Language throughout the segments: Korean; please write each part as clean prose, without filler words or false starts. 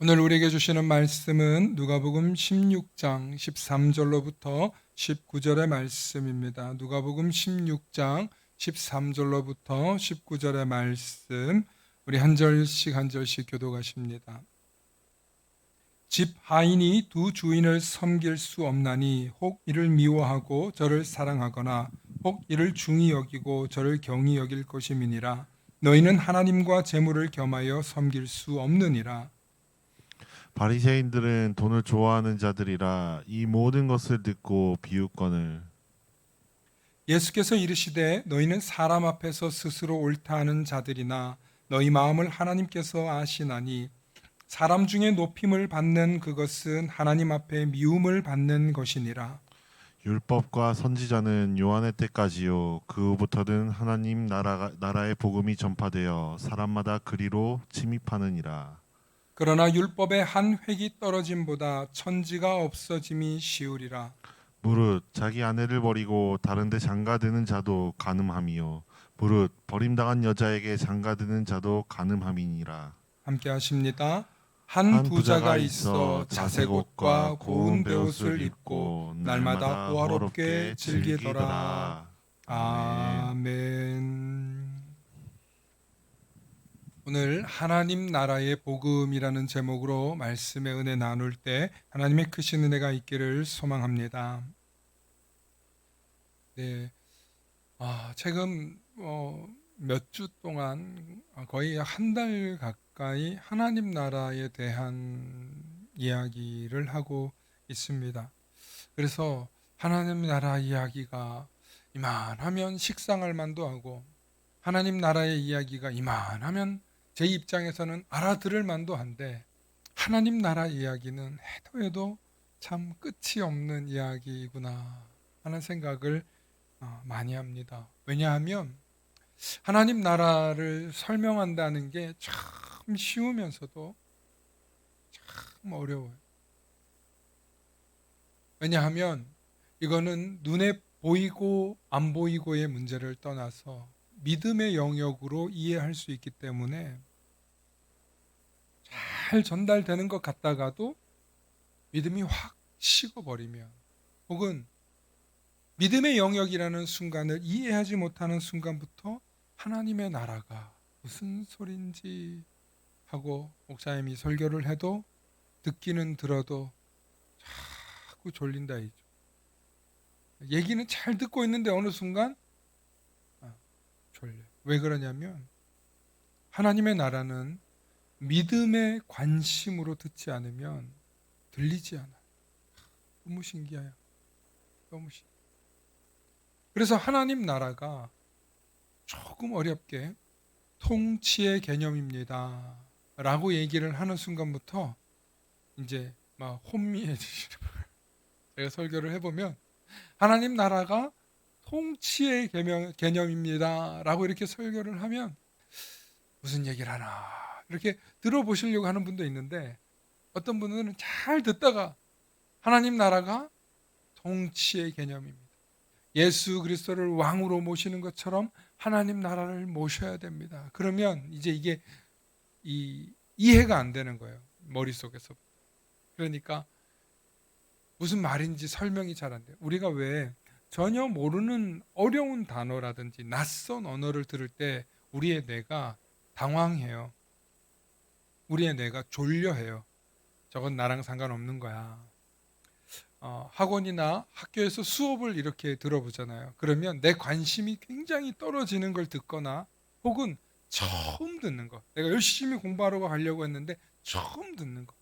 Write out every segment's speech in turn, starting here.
오늘 우리에게 주시는 말씀은 누가복음 16장 13절로부터 19절의 말씀입니다. 누가복음 16장 13절로부터 19절의 말씀, 우리 한 절씩 한 절씩 교독하십니다. 집 하인이 두 주인을 섬길 수 없나니 혹 이를 미워하고 저를 사랑하거나 혹 이를 중히 여기고 저를 경히 여길 것임이니라. 너희는 하나님과 재물을 겸하여 섬길 수 없느니라. 바리새인들은 돈을 좋아하는 자들이라 이 모든 것을 듣고 비웃거늘 예수께서 이르시되 너희는 사람 앞에서 스스로 옳다 하는 자들이나 너희 마음을 하나님께서 아시나니 사람 중에 높임을 받는 그것은 하나님 앞에 미움을 받는 것이니라. 율법과 선지자는 요한의 때까지요 그 후부터는 하나님 나라의 복음이 전파되어 사람마다 그리로 침입하느니라. 그러나 율법의 한 획이 떨어짐보다 천지가 없어짐이 쉬우리라. 무릇 자기 아내를 버리고 다른 데 장가드는 자도 간음함이요 무릇 버림당한 여자에게 장가드는 자도 간음함이니라. 함께 하십니다. 한 한 부자가 부자가 있어 있어 자색 옷과 고운 베옷을 입고 날마다 호화롭게 즐기더라. 아멘. 아멘. 오늘 하나님 나라의 복음이라는 제목으로 말씀의 은혜 나눌 때 하나님의 크신 은혜가 있기를 소망합니다. 네, 최근 몇 주 동안 거의 한 달 가까이 하나님 나라에 대한 이야기를 하고 있습니다. 그래서 하나님 나라 이야기가 이만하면 식상할 만도 하고 하나님 나라의 이야기가 이만하면 제 입장에서는 알아들을 만도 한데 하나님 나라 이야기는 해도 해도 참 끝이 없는 이야기구나 하는 생각을 많이 합니다. 왜냐하면 하나님 나라를 설명한다는 게 참 쉬우면서도 참 어려워요. 왜냐하면 이거는 눈에 보이고 안 보이고의 문제를 떠나서 믿음의 영역으로 이해할 수 있기 때문에 잘 전달되는 것 같다가도 믿음이 확 식어버리면 혹은 믿음의 영역이라는 순간을 이해하지 못하는 순간부터 하나님의 나라가 무슨 소린지 하고 목사님이 설교를 해도 듣기는 들어도 자꾸 졸린다 이죠. 얘기는 잘 듣고 있는데 어느 순간 졸려. 왜 그러냐면 하나님의 나라는 믿음의 관심으로 듣지 않으면 들리지 않아요. 너무 신기해요. 너무 신기해요. 그래서 하나님 나라가 조금 어렵게 통치의 개념입니다 라고 얘기를 하는 순간부터 이제 막 혼미해지시는 거예요. 제가 설교를 해보면 하나님 나라가 통치의 개념입니다 라고 이렇게 설교를 하면 무슨 얘기를 하나 이렇게 들어보시려고 하는 분도 있는데 어떤 분들은 잘 듣다가 하나님 나라가 통치의 개념입니다. 예수 그리스도를 왕으로 모시는 것처럼 하나님 나라를 모셔야 됩니다. 그러면 이제 이게 이해가 안 되는 거예요. 머릿속에서. 그러니까 무슨 말인지 설명이 잘 안 돼요. 우리가 왜 전혀 모르는 어려운 단어라든지 낯선 언어를 들을 때 우리의 뇌가 당황해요. 우리의 뇌가 졸려해요. 저건 나랑 상관없는 거야. 학원이나 학교에서 수업을 이렇게 들어보잖아요. 그러면 내 관심이 굉장히 떨어지는 걸 듣거나 혹은 처음 듣는 거. 내가 열심히 공부하려고 하려고 했는데 처음 듣는 거.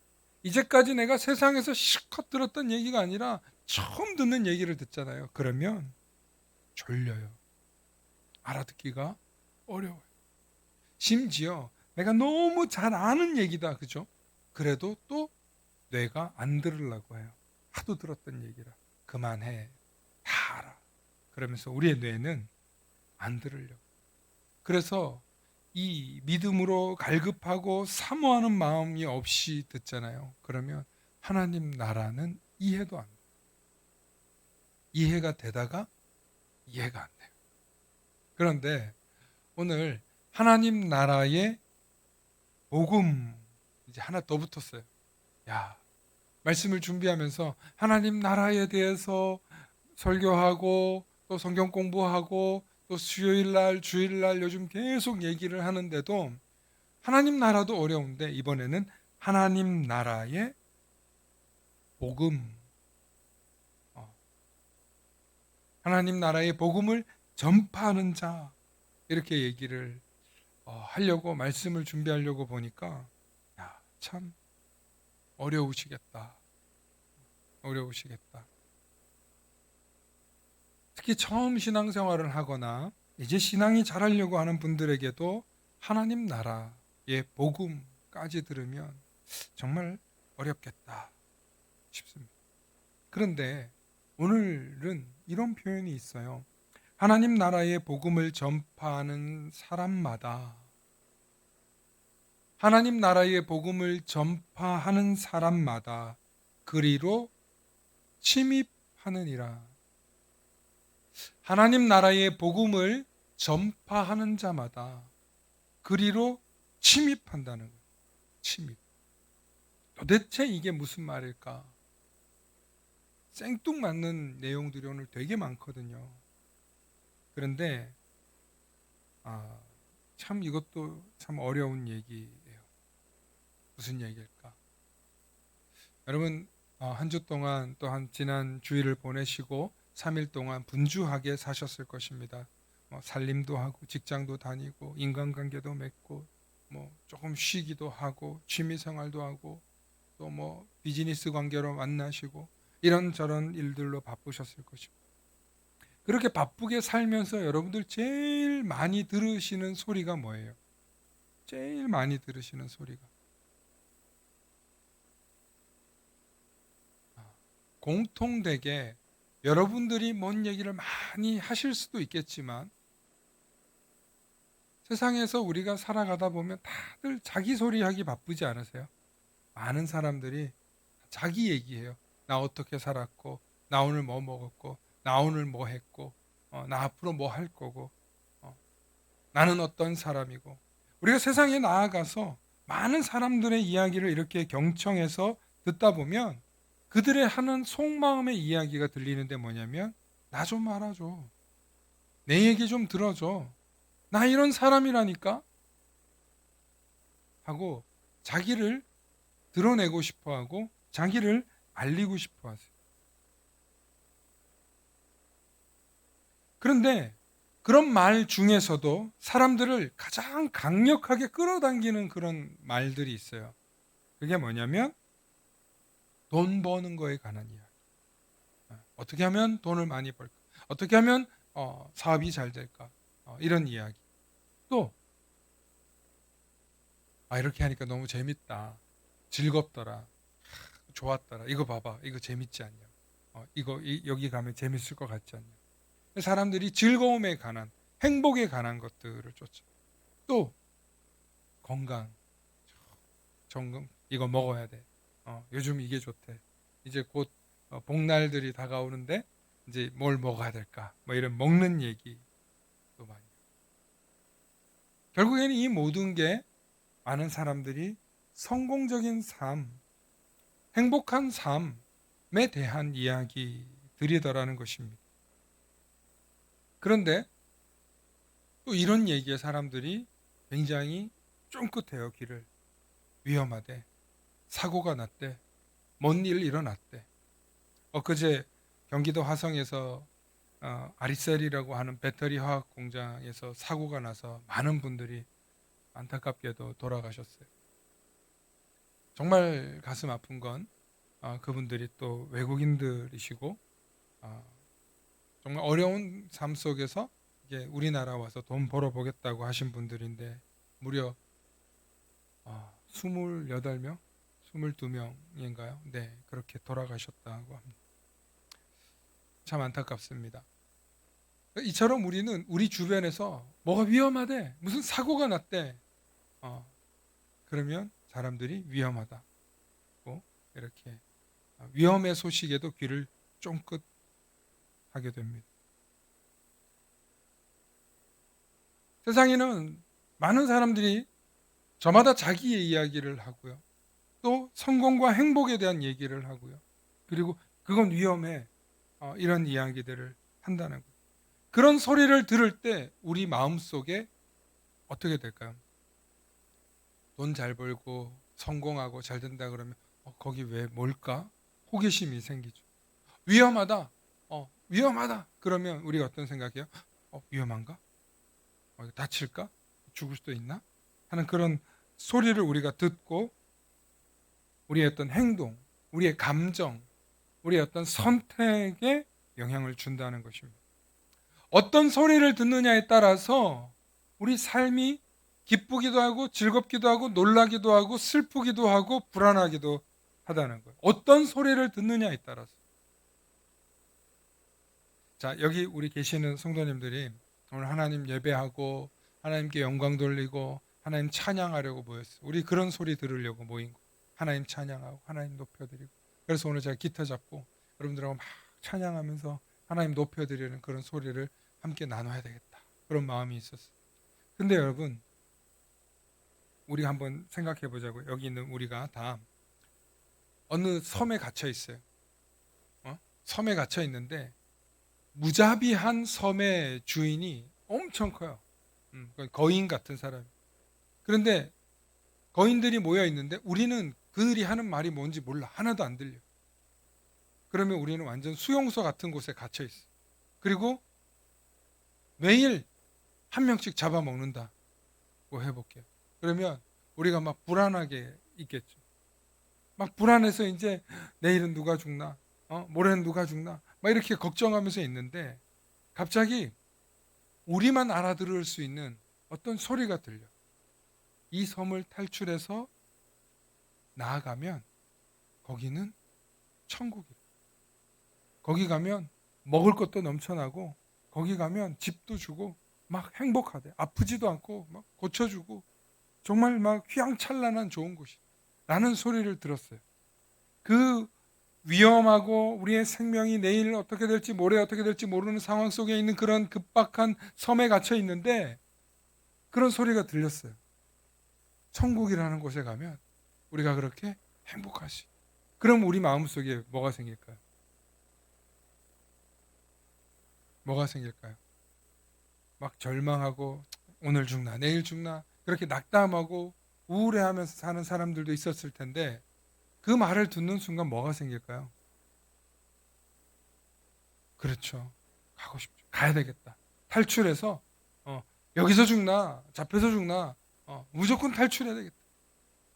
이제까지 내가 세상에서 실컷 들었던 얘기가 아니라 처음 듣는 얘기를 듣잖아요. 그러면 졸려요. 알아듣기가 어려워요. 심지어 내가 너무 잘 아는 얘기다. 그죠? 그래도 또 뇌가 안 들으려고 해요. 하도 들었던 얘기라. 그만해. 다 알아. 그러면서 우리의 뇌는 안 들으려고. 그래서 이 믿음으로 갈급하고 사모하는 마음이 없이 듣잖아요. 그러면 하나님 나라는 이해도 안 돼요. 이해가 되다가 이해가 안 돼요. 그런데 오늘 하나님 나라의 복음이라는 이제 하나 더 붙었어요. 야, 말씀을 준비하면서 하나님 나라에 대해서 설교하고 또 성경 공부하고 또 수요일날 주일날 요즘 계속 얘기를 하는데도 하나님 나라도 어려운데 이번에는 하나님 나라의 복음, 어, 하나님 나라의 복음을 전파하는 자, 이렇게 얘기를 하려고 말씀을 준비하려고 보니까 야, 참 어려우시겠다. 어려우시겠다. 특히 처음 신앙생활을 하거나 이제 신앙이 자라려고 하는 분들에게도 하나님 나라의 복음까지 들으면 정말 어렵겠다 싶습니다. 그런데 오늘은 이런 표현이 있어요. 하나님 나라의 복음을 전파하는 사람마다, 하나님 나라의 복음을 전파하는 사람마다 그리로 침입하느니라. 하나님 나라의 복음을 전파하는 자마다 그리로 침입한다는 거예요. 침입. 도대체 이게 무슨 말일까? 생뚱맞는 내용들이 오늘 되게 많거든요. 그런데 참 이것도 참 어려운 얘기예요. 무슨 얘기일까? 여러분 한 주 동안 또한 지난 주일을 보내시고 3일 동안 분주하게 사셨을 것입니다. 살림도 하고 직장도 다니고 인간관계도 맺고 조금 쉬기도 하고 취미생활도 하고 또 비즈니스 관계로 만나시고 이런저런 일들로 바쁘셨을 것입니다. 그렇게 바쁘게 살면서 여러분들 제일 많이 들으시는 소리가 뭐예요? 제일 많이 들으시는 소리가 공통되게 여러분들이 뭔 얘기를 많이 하실 수도 있겠지만 세상에서 우리가 살아가다 보면 다들 자기 소리하기 바쁘지 않으세요? 많은 사람들이 자기 얘기해요. 나 어떻게 살았고, 나 오늘 뭐 먹었고, 나 오늘 뭐 했고, 나 앞으로 뭐 할 거고, 나는 어떤 사람이고. 우리가 세상에 나아가서 많은 사람들의 이야기를 이렇게 경청해서 듣다 보면 그들의 하는 속마음의 이야기가 들리는데 뭐냐면 나 좀 알아줘. 내 얘기 좀 들어줘. 나 이런 사람이라니까? 하고 자기를 드러내고 싶어 하고 자기를 알리고 싶어 하세요. 그런데 그런 말 중에서도 사람들을 가장 강력하게 끌어당기는 그런 말들이 있어요. 그게 뭐냐면 돈 버는 거에 관한 이야기. 어떻게 하면 돈을 많이 벌까? 어떻게 하면 사업이 잘 될까? 이런 이야기. 또 이렇게 하니까 너무 재밌다. 즐겁더라. 좋았더라. 이거 봐봐. 이거 재밌지 않냐? 여기 가면 재밌을 것 같지 않냐? 사람들이 즐거움에 관한, 행복에 관한 것들을 쫓죠. 또 건강, 정금 이거 먹어야 돼. 요즘 이게 좋대. 이제 곧 복날들이 다가오는데 이제 뭘 먹어야 될까? 이런 먹는 얘기도 많이. 결국에는 이 모든 게 많은 사람들이 성공적인 삶, 행복한 삶에 대한 이야기들이더라는 것입니다. 그런데 또 이런 얘기에 사람들이 굉장히 쫑긋해요. 길을 위험하대, 사고가 났대, 뭔 일 일어났대. 엊그제 경기도 화성에서 아리셀이라고 하는 배터리 화학 공장에서 사고가 나서 많은 분들이 안타깝게도 돌아가셨어요. 정말 가슴 아픈 건 그분들이 또 외국인들이시고 정말 어려운 삶 속에서 이제 우리나라 와서 돈 벌어보겠다고 하신 분들인데 무려 28명, 22명인가요? 네, 그렇게 돌아가셨다고 합니다. 참 안타깝습니다. 이처럼 우리는 우리 주변에서 뭐가 위험하대, 무슨 사고가 났대, 그러면 사람들이 위험하다고 이렇게 위험의 소식에도 귀를 쫑긋 하게 됩니다. 세상에는 많은 사람들이 저마다 자기의 이야기를 하고요. 또 성공과 행복에 대한 얘기를 하고요. 그리고 그건 위험해. 이런 이야기들을 한다는 거예요. 그런 소리를 들을 때 우리 마음속에 어떻게 될까요? 돈 잘 벌고 성공하고 잘 된다 그러면 거기 왜 뭘까? 호기심이 생기죠. 위험하다. 위험하다. 그러면 우리가 어떤 생각이에요? 위험한가? 다칠까? 죽을 수도 있나? 하는 그런 소리를 우리가 듣고 우리의 어떤 행동, 우리의 감정, 우리의 어떤 선택에 영향을 준다는 것입니다. 어떤 소리를 듣느냐에 따라서 우리 삶이 기쁘기도 하고 즐겁기도 하고 놀라기도 하고 슬프기도 하고 불안하기도 하다는 거예요. 어떤 소리를 듣느냐에 따라서. 자, 여기 우리 계시는 성도님들이 오늘 하나님 예배하고 하나님께 영광 돌리고 하나님 찬양하려고 모였어요. 우리 그런 소리 들으려고 모인 거. 하나님 찬양하고 하나님 높여드리고. 그래서 오늘 제가 기타 잡고 여러분들하고 막 찬양하면서 하나님 높여드리는 그런 소리를 함께 나눠야 되겠다. 그런 마음이 있었어요. 근데 여러분, 우리가 한번 생각해 보자고요. 여기 있는 우리가 다 어느 섬에 갇혀 있어요. 섬에 갇혀 있는데 무자비한 섬의 주인이 엄청 커요. 거인 같은 사람. 그런데 거인들이 모여 있는데 우리는 그들이 하는 말이 뭔지 몰라. 하나도 안 들려. 그러면 우리는 완전 수용소 같은 곳에 갇혀 있어. 그리고 매일 한 명씩 잡아먹는다고 해볼게요. 그러면 우리가 막 불안하게 있겠죠. 막 불안해서 이제 내일은 누가 죽나? 모레는 누가 죽나? 막 이렇게 걱정하면서 있는데 갑자기 우리만 알아들을 수 있는 어떤 소리가 들려. 이 섬을 탈출해서 나아가면 거기는 천국이다. 거기 가면 먹을 것도 넘쳐나고 거기 가면 집도 주고 막 행복하대. 아프지도 않고 막 고쳐주고 정말 막 휘황찬란한 좋은 곳이다. 라는 소리를 들었어요. 그 위험하고 우리의 생명이 내일 어떻게 될지 모레 어떻게 될지 모르는 상황 속에 있는 그런 급박한 섬에 갇혀 있는데 그런 소리가 들렸어요. 천국이라는 곳에 가면 우리가 그렇게 행복하시. 그럼 우리 마음속에 뭐가 생길까요? 뭐가 생길까요? 막 절망하고 오늘 죽나 내일 죽나 그렇게 낙담하고 우울해하면서 사는 사람들도 있었을 텐데 그 말을 듣는 순간 뭐가 생길까요? 그렇죠. 가고 싶죠. 가야 되겠다. 탈출해서 여기서 죽나 잡혀서 죽나 무조건 탈출해야 되겠다.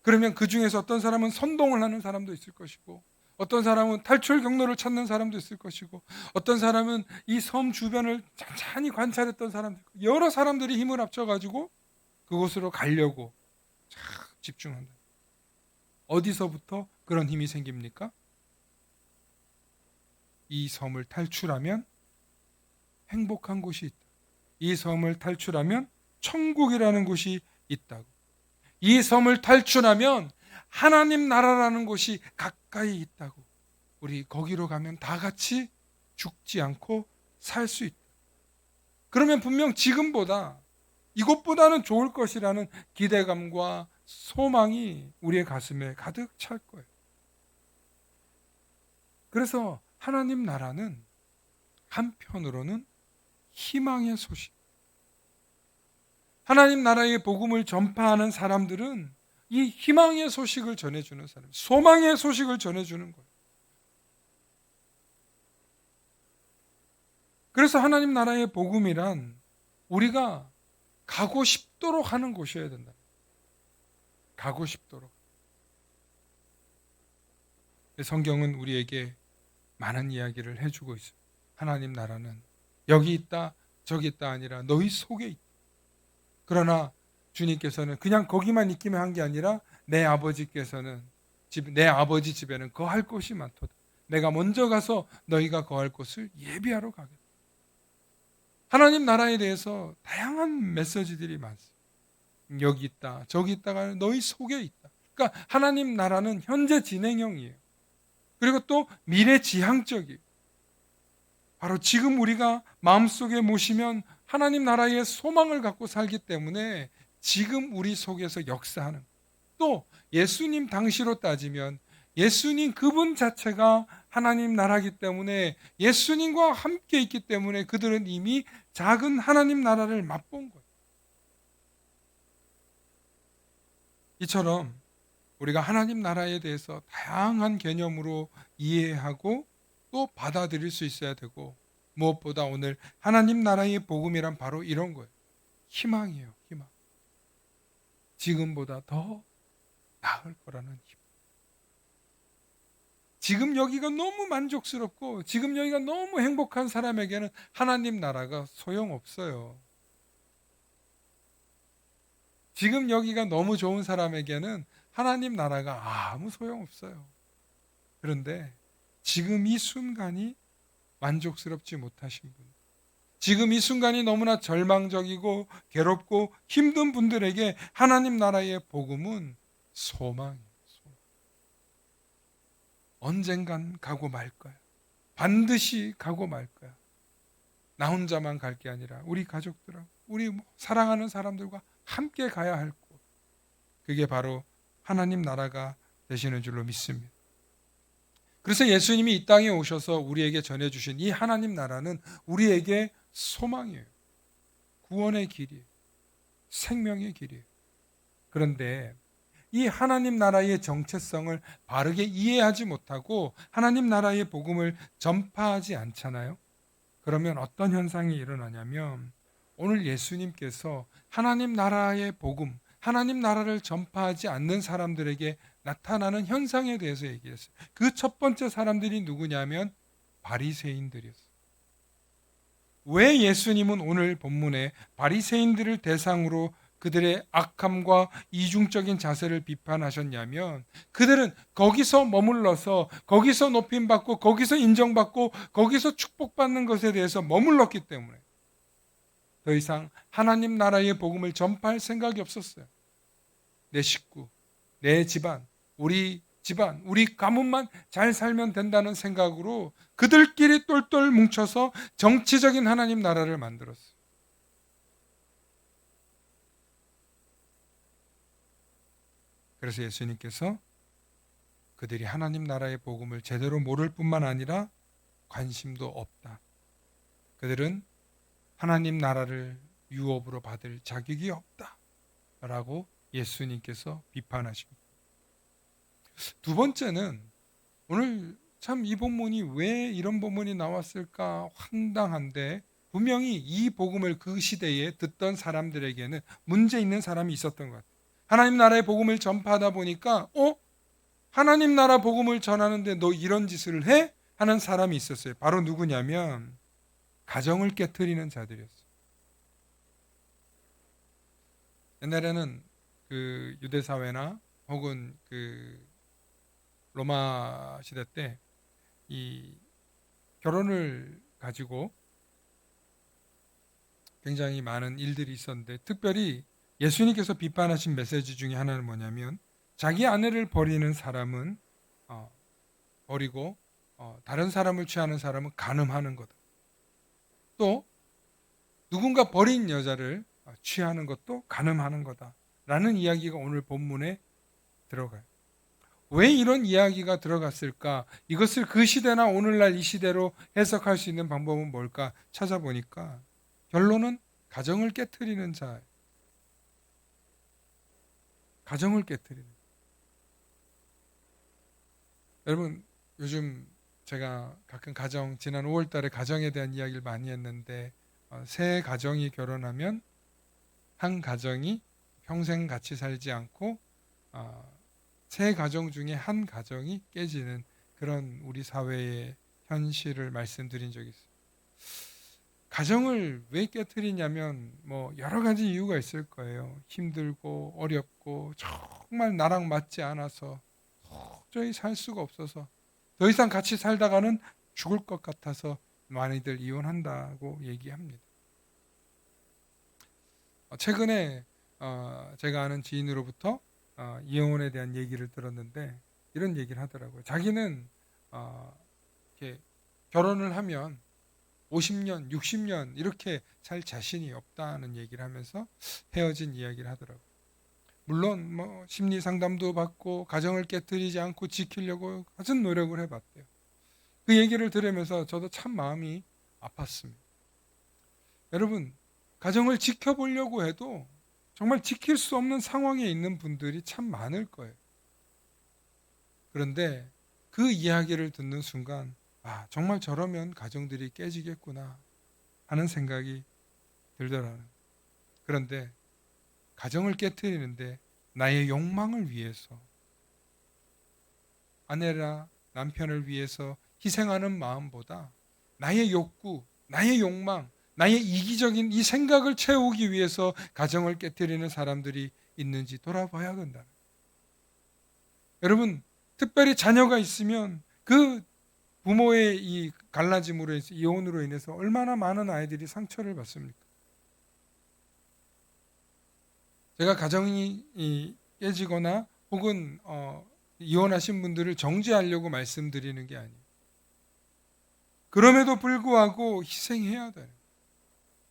그러면 그 중에서 어떤 사람은 선동을 하는 사람도 있을 것이고 어떤 사람은 탈출 경로를 찾는 사람도 있을 것이고 어떤 사람은 이 섬 주변을 찬찬히 관찰했던 사람도 있고 여러 사람들이 힘을 합쳐가지고 그곳으로 가려고 집중한다. 어디서부터 그런 힘이 생깁니까? 이 섬을 탈출하면 행복한 곳이 있다. 이 섬을 탈출하면 천국이라는 곳이 있다고. 이 섬을 탈출하면 하나님 나라라는 곳이 가까이 있다고. 우리 거기로 가면 다 같이 죽지 않고 살 수 있다. 그러면 분명 지금보다 이곳보다는 좋을 것이라는 기대감과 소망이 우리의 가슴에 가득 찰 거예요. 그래서 하나님 나라는 한편으로는 희망의 소식. 하나님 나라의 복음을 전파하는 사람들은 이 희망의 소식을 전해주는 사람, 소망의 소식을 전해주는 거예요. 그래서 하나님 나라의 복음이란 우리가 가고 싶도록 하는 곳이어야 된다. 가고 싶도록. 성경은 우리에게 많은 이야기를 해주고 있어요. 하나님 나라는 여기 있다 저기 있다 아니라 너희 속에 있다. 그러나 주님께서는 그냥 거기만 있기만 한 게 아니라 내 아버지께서는 내 아버지 집에는 거할 곳이 많도다. 내가 먼저 가서 너희가 거할 곳을 예비하러 가겠다. 하나님 나라에 대해서 다양한 메시지들이 많습니다. 여기 있다 저기 있다가 너희 속에 있다. 그러니까 하나님 나라는 현재 진행형이에요. 그리고 또 미래지향적이에요. 바로 지금 우리가 마음속에 모시면 하나님 나라의 소망을 갖고 살기 때문에 지금 우리 속에서 역사하는, 또 예수님 당시로 따지면 예수님 그분 자체가 하나님 나라이기 때문에 예수님과 함께 있기 때문에 그들은 이미 작은 하나님 나라를 맛본 거예요. 이처럼 우리가 하나님 나라에 대해서 다양한 개념으로 이해하고 또 받아들일 수 있어야 되고, 무엇보다 오늘 하나님 나라의 복음이란 바로 이런 거예요. 희망이에요. 희망. 지금보다 더 나을 거라는 희망. 지금 여기가 너무 만족스럽고 지금 여기가 너무 행복한 사람에게는 하나님 나라가 소용없어요. 지금 여기가 너무 좋은 사람에게는 하나님 나라가 아무 소용없어요. 그런데 지금 이 순간이 만족스럽지 못하신 분, 지금 이 순간이 너무나 절망적이고 괴롭고 힘든 분들에게 하나님 나라의 복음은 소망이에요. 소망. 언젠간 가고 말 거야. 반드시 가고 말 거야. 나 혼자만 갈 게 아니라 우리 가족들하고 우리 사랑하는 사람들과 함께 가야 할 곳. 그게 바로 하나님 나라가 되시는 줄로 믿습니다. 그래서 예수님이 이 땅에 오셔서 우리에게 전해주신 이 하나님 나라는 우리에게 소망이에요. 구원의 길이에요. 생명의 길이에요. 그런데 이 하나님 나라의 정체성을 바르게 이해하지 못하고 하나님 나라의 복음을 전파하지 않잖아요. 그러면 어떤 현상이 일어나냐면 오늘 예수님께서 하나님 나라의 복음, 하나님 나라를 전파하지 않는 사람들에게 나타나는 현상에 대해서 얘기했어요. 그 첫 번째 사람들이 누구냐면 바리새인들이었어요. 왜 예수님은 오늘 본문에 바리새인들을 대상으로 그들의 악함과 이중적인 자세를 비판하셨냐면 그들은 거기서 머물러서 거기서 높임받고 거기서 인정받고 거기서 축복받는 것에 대해서 머물렀기 때문에 더 이상 하나님 나라의 복음을 전파할 생각이 없었어요. 내 식구, 내 집안, 우리 집안, 우리 가문만 잘 살면 된다는 생각으로 그들끼리 똘똘 뭉쳐서 정치적인 하나님 나라를 만들었어요. 그래서 예수님께서 그들이 하나님 나라의 복음을 제대로 모를 뿐만 아니라 관심도 없다. 그들은 하나님 나라를 유업으로 받을 자격이 없다. 라고 예수님께서 비판하십니다. 두 번째는 오늘 참 이 본문이 왜 이런 본문이 나왔을까 황당한데 분명히 이 복음을 그 시대에 듣던 사람들에게는 문제 있는 사람이 있었던 것 같아요. 하나님 나라의 복음을 전파하다 보니까 하나님 나라 복음을 전하는데 너 이런 짓을 해? 하는 사람이 있었어요. 바로 누구냐면 가정을 깨트리는 자들이었어요. 옛날에는 그 유대 사회나 혹은 그 로마 시대 때 이 결혼을 가지고 굉장히 많은 일들이 있었는데 특별히 예수님께서 비판하신 메시지 중에 하나는 뭐냐면 자기 아내를 버리는 사람은 버리고 다른 사람을 취하는 사람은 간음하는 거다. 또 누군가 버린 여자를 취하는 것도 간음하는 거다. 라는 이야기가 오늘 본문에 들어가요. 왜 이런 이야기가 들어갔을까? 이것을 그 시대나 오늘날 이 시대로 해석할 수 있는 방법은 뭘까? 찾아보니까 결론은 가정을 깨트리는 자. 가정을 깨트리는. 여러분 요즘 제가 가끔 지난 5월 달에 가정에 대한 이야기를 많이 했는데 세 가정이 결혼하면 한 가정이 평생 같이 살지 않고 세 가정 중에 한 가정이 깨지는 그런 우리 사회의 현실을 말씀드린 적이 있어요. 가정을 왜 깨트리냐면 여러 가지 이유가 있을 거예요. 힘들고 어렵고 정말 나랑 맞지 않아서 도저히 살 수가 없어서 더 이상 같이 살다가는 죽을 것 같아서 많이들 이혼한다고 얘기합니다. 최근에 제가 아는 지인으로부터 이혼에 대한 얘기를 들었는데 이런 얘기를 하더라고요. 자기는 이렇게 결혼을 하면 50년, 60년 이렇게 살 자신이 없다는 얘기를 하면서 헤어진 이야기를 하더라고요. 물론 심리 상담도 받고 가정을 깨뜨리지 않고 지키려고 갖은 노력을 해봤대요. 그 얘기를 들으면서 저도 참 마음이 아팠습니다. 여러분, 가정을 지켜보려고 해도 정말 지킬 수 없는 상황에 있는 분들이 참 많을 거예요. 그런데 그 이야기를 듣는 순간 정말 저러면 가정들이 깨지겠구나 하는 생각이 들더라는. 그런데 가정을 깨뜨리는데 나의 욕망을 위해서, 아내라 남편을 위해서 희생하는 마음보다 나의 욕구, 나의 욕망, 나의 이기적인 이 생각을 채우기 위해서 가정을 깨뜨리는 사람들이 있는지 돌아봐야 된다. 여러분, 특별히 자녀가 있으면 그 부모의 이 갈라짐으로 해서, 이혼으로 인해서 얼마나 많은 아이들이 상처를 받습니까? 제가 가정이 깨지거나 혹은 이혼하신 분들을 정죄하려고 말씀드리는 게 아니에요. 그럼에도 불구하고 희생해야 돼요.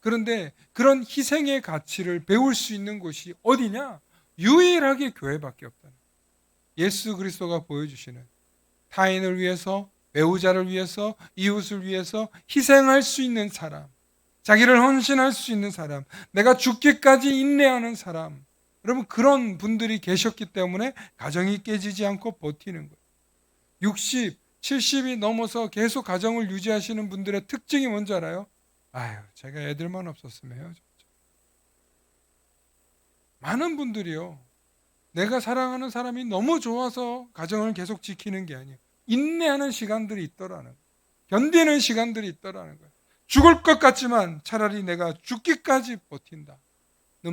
그런데 그런 희생의 가치를 배울 수 있는 곳이 어디냐? 유일하게 교회밖에 없다는. 예수 그리스도가 보여주시는 타인을 위해서, 배우자를 위해서, 이웃을 위해서 희생할 수 있는 사람, 자기를 헌신할 수 있는 사람, 내가 죽기까지 인내하는 사람, 여러분 그런 분들이 계셨기 때문에 가정이 깨지지 않고 버티는 거예요. 60, 70이 넘어서 계속 가정을 유지하시는 분들의 특징이 뭔지 알아요? 제가 애들만 없었으면 헤어졌죠. 많은 분들이요, 내가 사랑하는 사람이 너무 좋아서 가정을 계속 지키는 게 아니에요. 인내하는 시간들이 있더라는 거예요. 견디는 시간들이 있더라는 거예요. 죽을 것 같지만 차라리 내가 죽기까지 버틴다는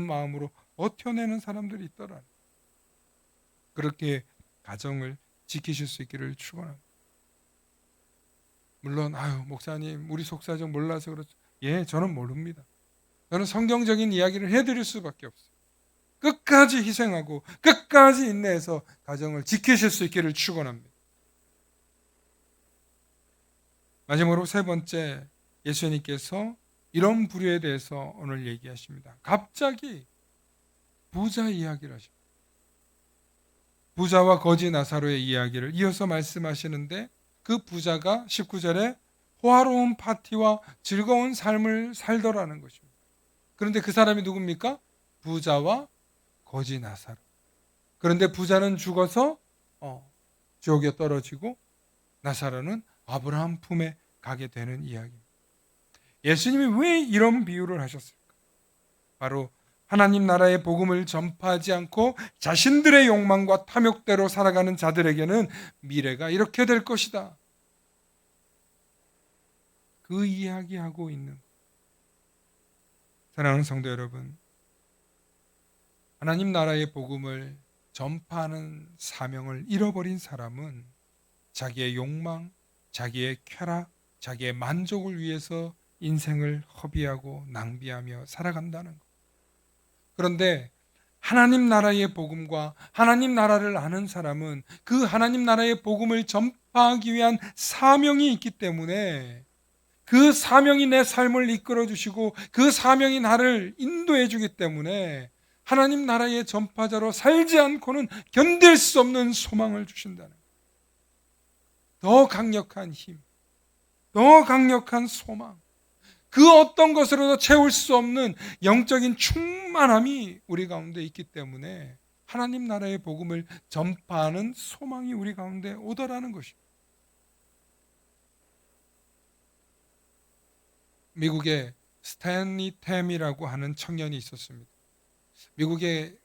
마음으로 버텨내는 사람들이 있더라는 거예요. 그렇게 가정을 지키실 수 있기를 축원합니다. 물론 목사님 우리 속사정 몰라서 그렇죠. 저는 모릅니다. 저는 성경적인 이야기를 해드릴 수밖에 없어요. 끝까지 희생하고 끝까지 인내해서 가정을 지키실 수 있기를 축원합니다. 마지막으로 세 번째, 예수님께서 이런 부류에 대해서 오늘 얘기하십니다. 갑자기 부자 이야기를 하십니다. 부자와 거지 나사로의 이야기를 이어서 말씀하시는데, 그 부자가 19절에 호화로운 파티와 즐거운 삶을 살더라는 것입니다. 그런데 그 사람이 누굽니까? 부자와 거지 나사로. 그런데 부자는 죽어서 지옥에 떨어지고 나사로는 아브라함 품에 가게 되는 이야기입니다. 예수님이 왜 이런 비유를 하셨을까? 바로 하나님 나라의 복음을 전파하지 않고 자신들의 욕망과 탐욕대로 살아가는 자들에게는 미래가 이렇게 될 것이다. 그 이야기하고 있는, 사랑하는 성도 여러분, 하나님 나라의 복음을 전파하는 사명을 잃어버린 사람은 자기의 욕망, 자기의 쾌락, 자기의 만족을 위해서 인생을 허비하고 낭비하며 살아간다는 것. 그런데 하나님 나라의 복음과 하나님 나라를 아는 사람은 그 하나님 나라의 복음을 전파하기 위한 사명이 있기 때문에, 그 사명이 내 삶을 이끌어 주시고 그 사명이 나를 인도해 주기 때문에 하나님 나라의 전파자로 살지 않고는 견딜 수 없는 소망을 주신다는 거예요. 더 강력한 힘, 더 강력한 소망, 그 어떤 것으로도 채울 수 없는 영적인 충만함이 우리 가운데 있기 때문에 하나님 나라의 복음을 전파하는 소망이 우리 가운데 오더라는 것입니다. 미국에 스탠리 템이라고 하는 청년이 있었습니다. 미국의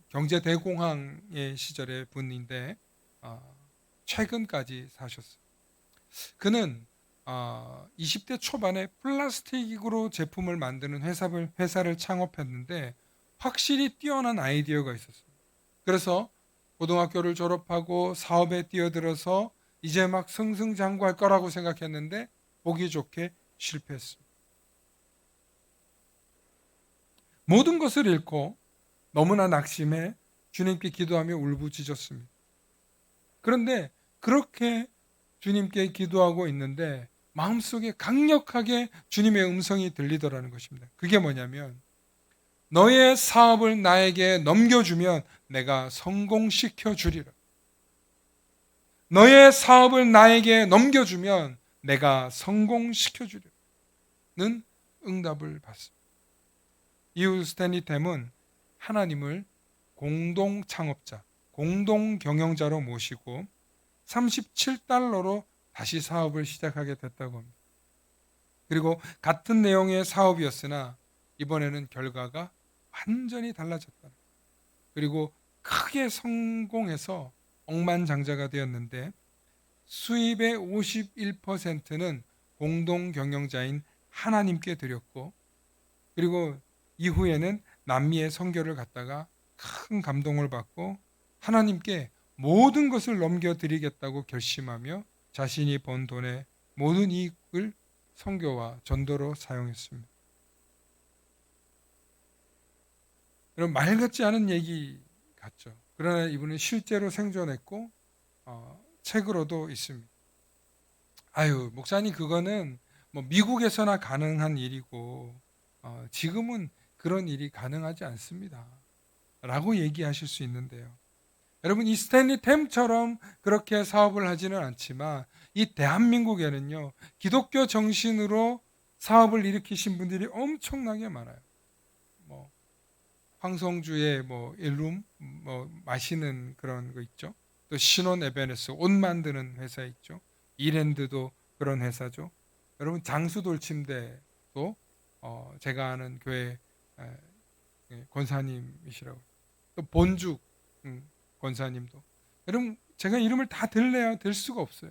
경제 대공황의 시절의 분인데 최근까지 사셨어요. 그는 20대 초반에 플라스틱으로 제품을 만드는 회사를 창업했는데 확실히 뛰어난 아이디어가 있었어요. 그래서 고등학교를 졸업하고 사업에 뛰어들어서 이제 막 승승장구할 거라고 생각했는데 보기 좋게 실패했습니다. 모든 것을 잃고 너무나 낙심해 주님께 기도하며 울부짖었습니다. 그런데 그렇게 주님께 기도하고 있는데 마음속에 강력하게 주님의 음성이 들리더라는 것입니다. 그게 뭐냐면, 너의 사업을 나에게 넘겨주면 내가 성공시켜 주리라. 너의 사업을 나에게 넘겨주면 내가 성공시켜 주리라는 응답을 받습니다. 이후 스탠리템은 하나님을 공동 창업자, 공동 경영자로 모시고 37달러로 다시 사업을 시작하게 됐다고 합니다. 그리고 같은 내용의 사업이었으나 이번에는 결과가 완전히 달라졌다. 그리고 크게 성공해서 억만장자가 되었는데 수입의 51%는 공동 경영자인 하나님께 드렸고, 그리고 이후에는 남미의 선교를 갔다가 큰 감동을 받고 하나님께 모든 것을 넘겨드리겠다고 결심하며 자신이 번 돈의 모든 이익을 선교와 전도로 사용했습니다. 여러분, 말 같지 않은 얘기 같죠. 그러나 이분은 실제로 생존했고 책으로도 있습니다. 아유, 목사님, 그거는 뭐 미국에서나 가능한 일이고 지금은 그런 일이 가능하지 않습니다 라고 얘기하실 수 있는데요, 여러분, 이 스탠리 템처럼 그렇게 사업을 하지는 않지만 이 대한민국에는요, 기독교 정신으로 사업을 일으키신 분들이 엄청나게 많아요. 뭐 황성주의 뭐 일룸, 뭐 마시는 그런 거 있죠. 또 신혼 에베네스, 옷 만드는 회사 있죠. 이랜드도 그런 회사죠. 여러분, 장수 돌침대도 제가 아는 교회 권사님이시라고. 또 본죽 권사님도. 여러분, 제가 이름을 다 들래야 될 수가 없어요.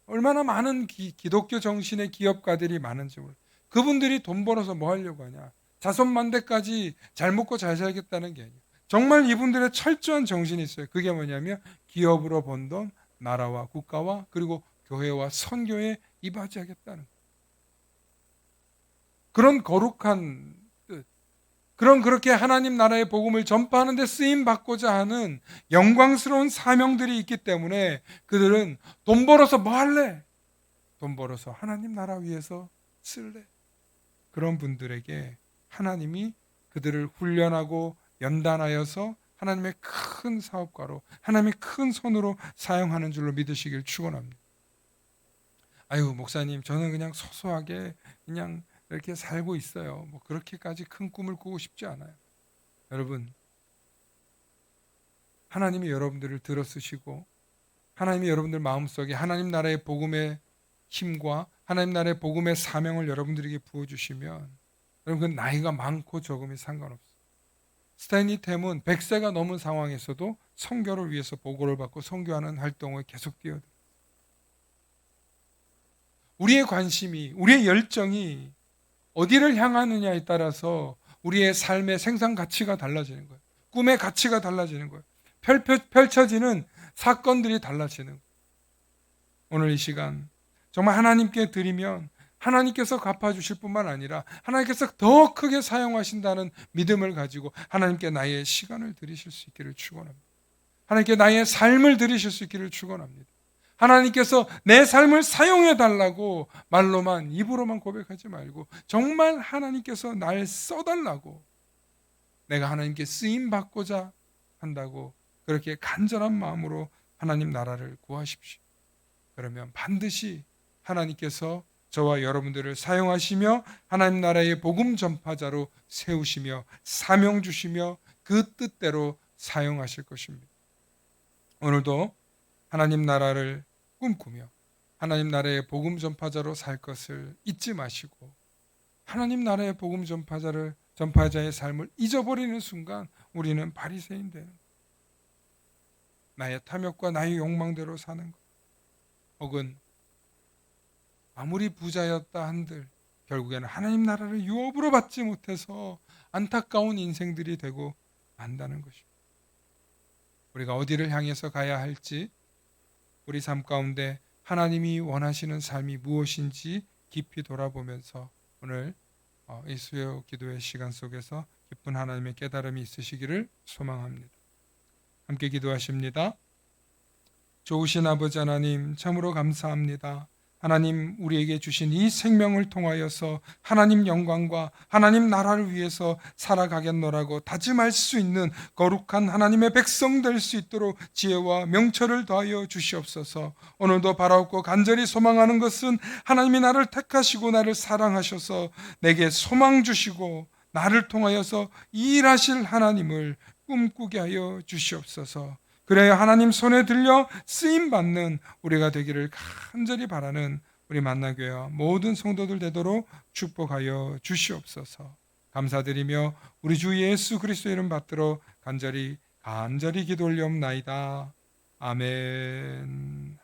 얼마나 많은 기독교 정신의 기업가들이 많은지 몰라요. 그분들이 돈 벌어서 뭐 하려고 하냐. 자손만대까지 잘 먹고 잘 살겠다는 게 아니에요. 정말 이분들의 철저한 정신이 있어요. 그게 뭐냐면 기업으로 번 돈 나라와 국가와 그리고 교회와 선교에 이바지하겠다는 거예요. 그런 거룩한 뜻, 그렇게 하나님 나라의 복음을 전파하는 데 쓰임 받고자 하는 영광스러운 사명들이 있기 때문에 그들은 돈 벌어서 뭐 할래? 돈 벌어서 하나님 나라 위해서 쓸래? 그런 분들에게 하나님이 그들을 훈련하고 연단하여서 하나님의 큰 사업가로, 하나님의 큰 손으로 사용하는 줄로 믿으시길 축원합니다. 아유, 목사님, 저는 그냥 소소하게 그냥 이렇게 살고 있어요. 뭐 그렇게까지 큰 꿈을 꾸고 싶지 않아요. 여러분, 하나님이 여러분들을 들어쓰시고 하나님이 여러분들 마음속에 하나님 나라의 복음의 힘과 하나님 나라의 복음의 사명을 여러분들에게 부어주시면 여러분, 나이가 많고 적음이 상관없어요. 스탠리 템은 100세가 넘은 상황에서도 선교를 위해서 보고를 받고 선교하는 활동을 계속 뛰어들어요. 우리의 관심이, 우리의 열정이 어디를 향하느냐에 따라서 우리의 삶의 생산 가치가 달라지는 거예요. 꿈의 가치가 달라지는 거예요. 펼쳐지는 사건들이 달라지는 거예요. 오늘 이 시간 정말 하나님께 드리면 하나님께서 갚아주실 뿐만 아니라 하나님께서 더 크게 사용하신다는 믿음을 가지고 하나님께 나의 시간을 드리실 수 있기를 축원합니다. 하나님께 나의 삶을 드리실 수 있기를 축원합니다. 하나님께서 내 삶을 사용해 달라고 말로만, 입으로만 고백하지 말고 정말 하나님께서 날 써달라고, 내가 하나님께 쓰임 받고자 한다고 그렇게 간절한 마음으로 하나님 나라를 구하십시오. 그러면 반드시 하나님께서 저와 여러분들을 사용하시며 하나님 나라의 복음 전파자로 세우시며 사명 주시며 그 뜻대로 사용하실 것입니다. 오늘도 하나님 나라를 꿈꾸며 하나님 나라의 복음 전파자로 살 것을 잊지 마시고, 하나님 나라의 복음 전파자의 삶을 잊어버리는 순간 우리는 바리새인 되는 거예요. 나의 탐욕과 나의 욕망대로 사는 것, 혹은 아무리 부자였다 한들 결국에는 하나님 나라를 유업으로 받지 못해서 안타까운 인생들이 되고 만다는 것입니다. 우리가 어디를 향해서 가야 할지, 우리 삶 가운데 하나님이 원하시는 삶이 무엇인지 깊이 돌아보면서 오늘 이 수요 기도의 시간 속에서 깊은 하나님의 깨달음이 있으시기를 소망합니다. 함께 기도하십니다. 좋으신 아버지 하나님, 참으로 감사합니다. 하나님 우리에게 주신 이 생명을 통하여서 하나님 영광과 하나님 나라를 위해서 살아가겠노라고 다짐할 수 있는 거룩한 하나님의 백성 될 수 있도록 지혜와 명철을 더하여 주시옵소서. 오늘도 바라옵고 간절히 소망하는 것은 하나님이 나를 택하시고 나를 사랑하셔서 내게 소망 주시고 나를 통하여서 일하실 하나님을 꿈꾸게 하여 주시옵소서. 그래야 하나님 손에 들려 쓰임받는 우리가 되기를 간절히 바라는 우리 만나교회와 모든 성도들 되도록 축복하여 주시옵소서. 감사드리며 우리 주 예수 그리스도 이름 받들어 간절히 기도 올리옵나이다. 아멘.